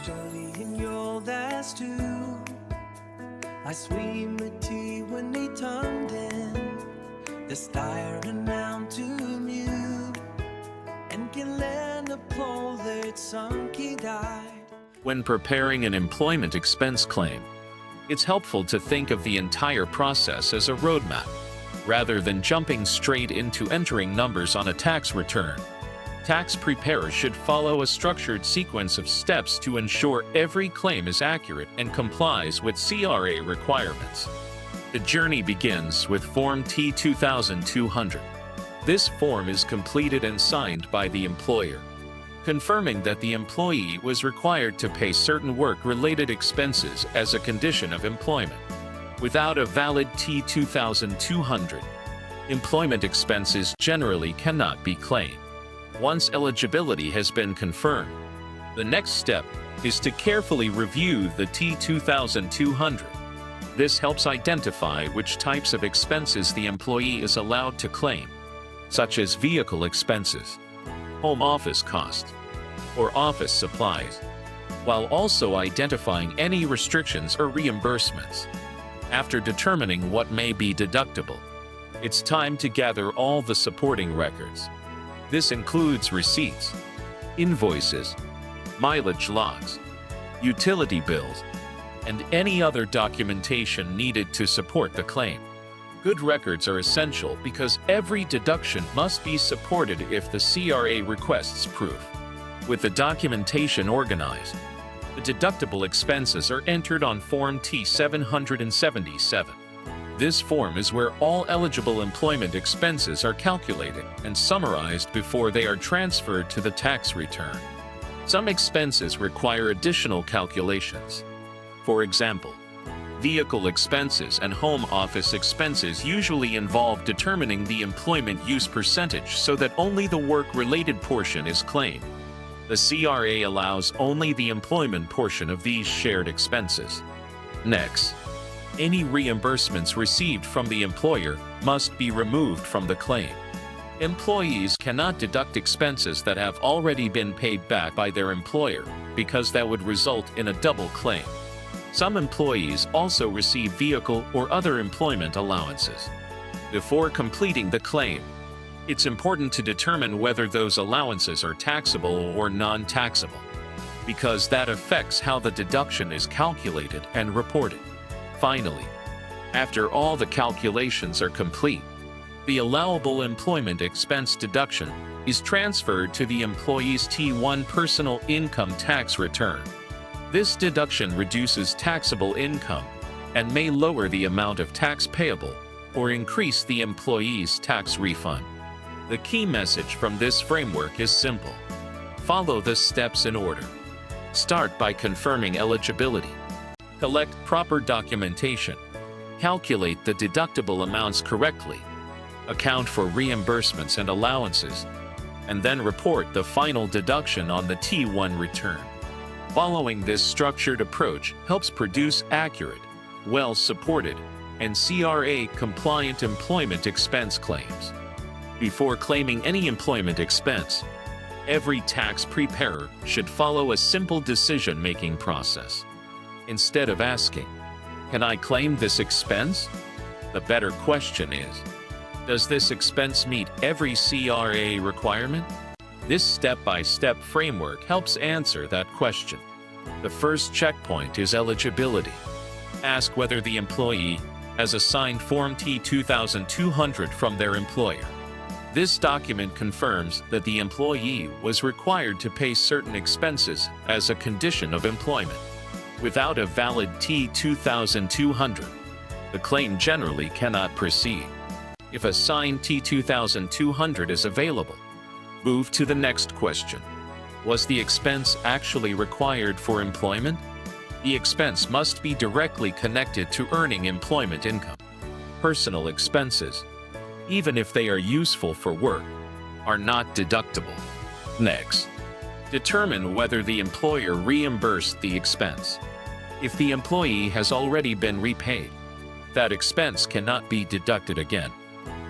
studying your last two. I swim med T2200 det styrer namn to mute and can lend a pole that sunky died. When preparing an employment expense claim, it's helpful to think of the entire process as a roadmap, rather than jumping straight into entering numbers on a tax return. Tax preparers should follow a structured sequence of steps to ensure every claim is accurate and complies with CRA requirements. The journey begins with Form T2200. This form is completed and signed by the employer, confirming that the employee was required to pay certain work-related expenses as a condition of employment. Without a valid T2200, employment expenses generally cannot be claimed. Once eligibility has been confirmed, the next step is to carefully review the T2200. This helps identify which types of expenses the employee is allowed to claim, such as vehicle expenses, home office costs, or office supplies, while also identifying any restrictions or reimbursements. After determining what may be deductible, it's time to gather all the supporting records. This includes receipts, invoices, mileage logs, utility bills, and any other documentation needed to support the claim. Good records are essential because every deduction must be supported if the CRA requests proof. With the documentation organized, the deductible expenses are entered on Form T777. This form is where all eligible employment expenses are calculated and summarized before they are transferred to the tax return. Some expenses require additional calculations. For example, vehicle expenses and home office expenses usually involve determining the employment use percentage so that only the work-related portion is claimed. The CRA allows only the employment portion of these shared expenses. Next, any reimbursements received from the employer must be removed from the claim. Employees cannot deduct expenses that have already been paid back by their employer because that would result in a double claim. Some employees also receive vehicle or other employment allowances. Before completing the claim, it's important to determine whether those allowances are taxable or non-taxable, because that affects how the deduction is calculated and reported. Finally, after all the calculations are complete, the allowable employment expense deduction is transferred to the employee's T1 personal income tax return. This deduction reduces taxable income and may lower the amount of tax payable or increase the employee's tax refund. The key message from this framework is simple. Follow the steps in order. Start by confirming eligibility. Collect proper documentation. Calculate the deductible amounts correctly. Account for reimbursements and allowances. And then report the final deduction on the T1 return. Following this structured approach helps produce accurate, well-supported, and CRA-compliant employment expense claims. Before claiming any employment expense, every tax preparer should follow a simple decision-making process. Instead of asking, "Can I claim this expense?" the better question is, "Does this expense meet every CRA requirement?" This step-by-step framework helps answer that question. The first checkpoint is eligibility. Ask whether the employee has a signed Form T2200 from their employer. This document confirms that the employee was required to pay certain expenses as a condition of employment. Without a valid T2200, the claim generally cannot proceed. If a signed T2200 is available, move to the next question. Was the expense actually required for employment? The expense must be directly connected to earning employment income. Personal expenses, even if they are useful for work, are not deductible. Next, determine whether the employer reimbursed the expense. If the employee has already been repaid, that expense cannot be deducted again.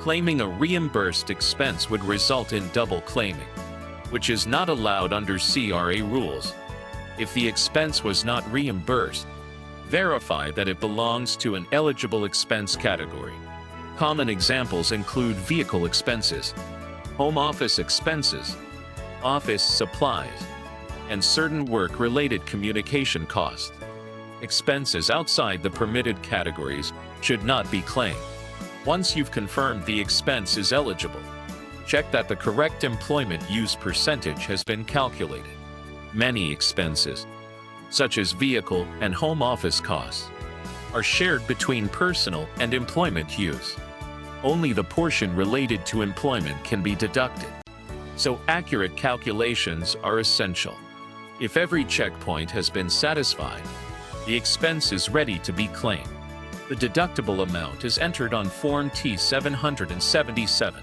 Claiming a reimbursed expense would result in double claiming, which is not allowed under CRA rules. If the expense was not reimbursed, verify that it belongs to an eligible expense category. Common examples include vehicle expenses, home office expenses, office supplies, and certain work-related communication costs. Expenses outside the permitted categories should not be claimed. Once you've confirmed the expense is eligible, check that the correct employment use percentage has been calculated. Many expenses, such as vehicle and home office costs, are shared between personal and employment use. Only the portion related to employment can be deducted, so accurate calculations are essential. If every checkpoint has been satisfied, the expense is ready to be claimed. The deductible amount is entered on Form T777,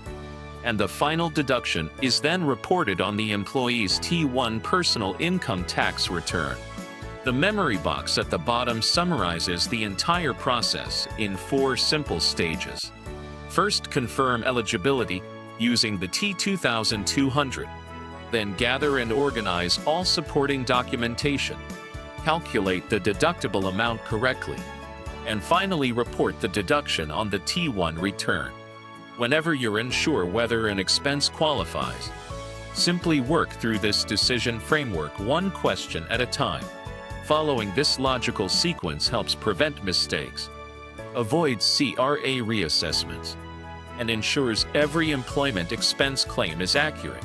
and the final deduction is then reported on the employee's T1 personal income tax return. The memory box at the bottom summarizes the entire process in 4 simple stages. First, confirm eligibility using the T2200. Then gather and organize all supporting documentation. Calculate the deductible amount correctly. And finally, report the deduction on the T1 return. Whenever you're unsure whether an expense qualifies, simply work through this decision framework one question at a time. Following this logical sequence helps prevent mistakes, avoids CRA reassessments, and ensures every employment expense claim is accurate,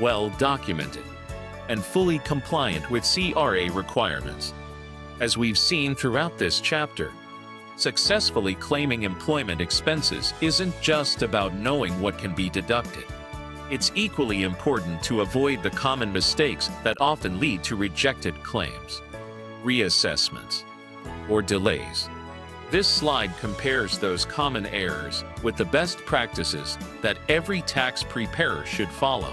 well documented, and fully compliant with CRA requirements. As we've seen throughout this chapter, successfully claiming employment expenses isn't just about knowing what can be deducted. It's equally important to avoid the common mistakes that often lead to rejected claims, reassessments, or delays. This slide compares those common errors with the best practices that every tax preparer should follow.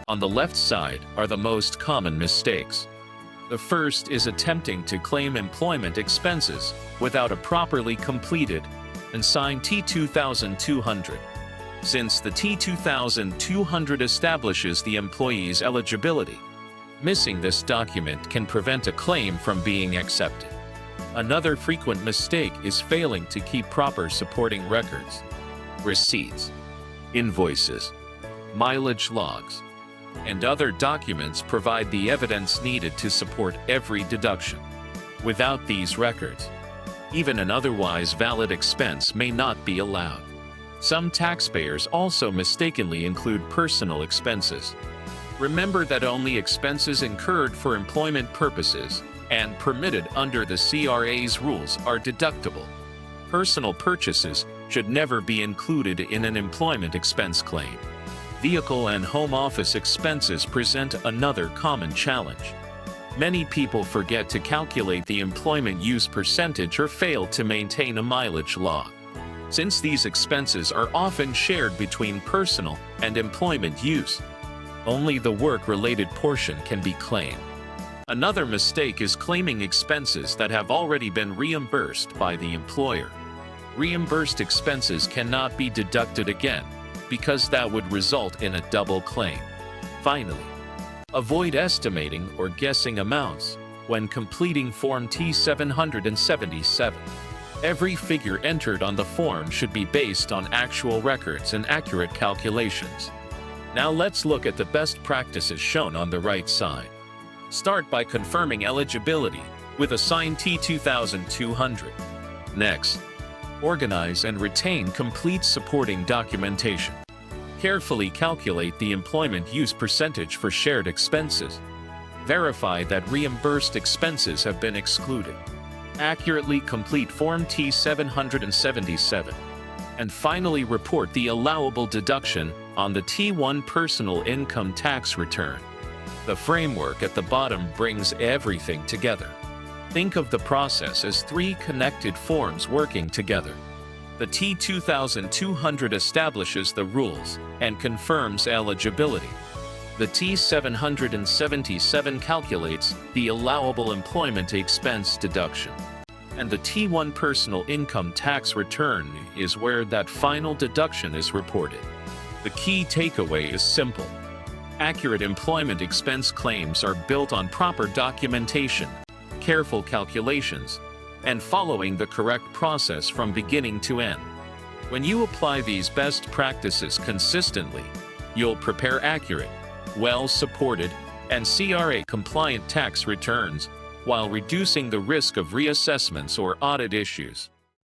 On the left side are the most common mistakes. The first is attempting to claim employment expenses without a properly completed and signed T2200. Since the T2200 establishes the employee's eligibility, missing this document can prevent a claim from being accepted. Another frequent mistake is failing to keep proper supporting records, receipts, invoices, mileage logs, and other documents provide the evidence needed to support every deduction. Without these records, even an otherwise valid expense may not be allowed. Some taxpayers also mistakenly include personal expenses. Remember that only expenses incurred for employment purposes and permitted under the CRA's rules are deductible. Personal purchases should never be included in an employment expense claim. Vehicle and home office expenses present another common challenge. Many people forget to calculate the employment use percentage or fail to maintain a mileage log. Since these expenses are often shared between personal and employment use, only the work-related portion can be claimed. Another mistake is claiming expenses that have already been reimbursed by the employer. Reimbursed expenses cannot be deducted again, because that would result in a double claim. Finally, avoid estimating or guessing amounts when completing Form T777. Every figure entered on the form should be based on actual records and accurate calculations. Now let's look at the best practices shown on the right side. Start by confirming eligibility with a signed T2200. Next, organize and retain complete supporting documentation. Carefully calculate the employment use percentage for shared expenses. Verify that reimbursed expenses have been excluded. Accurately complete Form T777. And finally, report the allowable deduction on the T1 personal income tax return. The framework at the bottom brings everything together. Think of the process as 3 connected forms working together. The T2200 establishes the rules and confirms eligibility. The T777 calculates the allowable employment expense deduction. And the T1 personal income tax return is where that final deduction is reported. The key takeaway is simple. Accurate employment expense claims are built on proper documentation, careful calculations, and following the correct process from beginning to end. When you apply these best practices consistently, you'll prepare accurate, well-supported, and CRA-compliant tax returns while reducing the risk of reassessments or audit issues.